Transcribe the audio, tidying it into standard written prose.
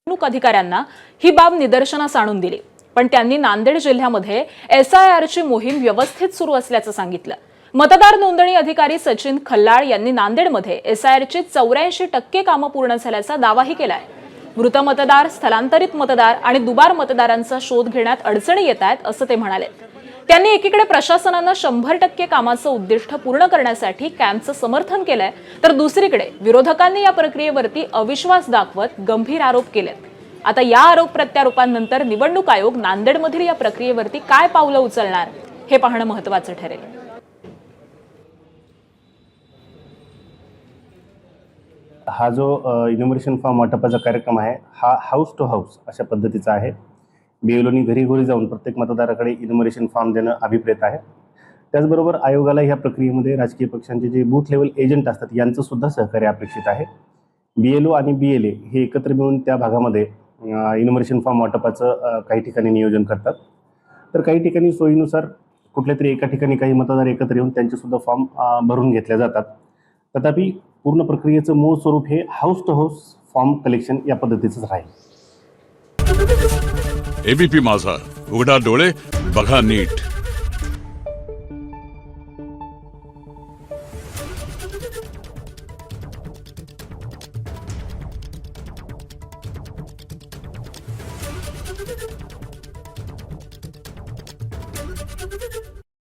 निवडणूक अधिकाऱ्यांना ही बाब निदर्शनास आणून दिली, पण त्यांनी नांदेड जिल्ह्यामध्ये SIRची मोहीम व्यवस्थित सुरू असल्याचं सांगितलं। मतदार नोंदणी अधिकारी सचिन खल्लाळ यांनी नांदेडमध्ये SIRची 84% कामं पूर्ण झाल्याचा दावाही केलाय। मृत मतदार, स्थलांतरित मतदार आणि दुबार मतदारांचा शोध घेण्यात अडचणी येत आहेत असं ते म्हणाले। त्यांनी एकीकडे प्रशासनानं 100% कामाचं उद्दिष्ट पूर्ण करण्यासाठी कॅम्पचं समर्थन केलंय, तर दुसरीकडे विरोधकांनी या प्रक्रियेवरती अविश्वास दाखवत गंभीर आरोप केलेत। आता या आरोप प्रत्यारोपांनंतर निवडणूक आयोग नांदेडमधील या प्रक्रियेवरती काय पावलं उचलणार हे पाहणं महत्त्वाचं ठरेल। हा जो इन्युमरेशन फॉर्म वाटपाचा कार्यक्रम आहे हा हाऊस टू हाऊस अशा पद्धतीचा आहे। BLOनी घरी घरी जाऊन प्रत्येक मतदाराकडे इन्युमरेशन फॉर्म देणं अभिप्रेत आहे। त्याचबरोबर आयोगाला ह्या प्रक्रियेमध्ये राजकीय पक्षांचे जे बूथ लेवल एजंट असतात यांचं सुद्धा सहकार्य अपेक्षित आहे। BLO आणि BLA हे एकत्र मिळून त्या भागामध्ये इन्युमरेशन फॉर्म वाटपाचं काही ठिकाणी नियोजन करतात, तर काही ठिकाणी सोयीनुसार कुठल्या तरी एका ठिकाणी काही मतदार एकत्र येऊन त्यांचे सुद्धा फॉर्म भरून घेतले जातात। तथापि पूर्ण प्रक्रियेचं मूळ स्वरूप हे house to house form collection या पद्धतीचंच राहील। ABP माझा, उघडा डोळे बघा नीट।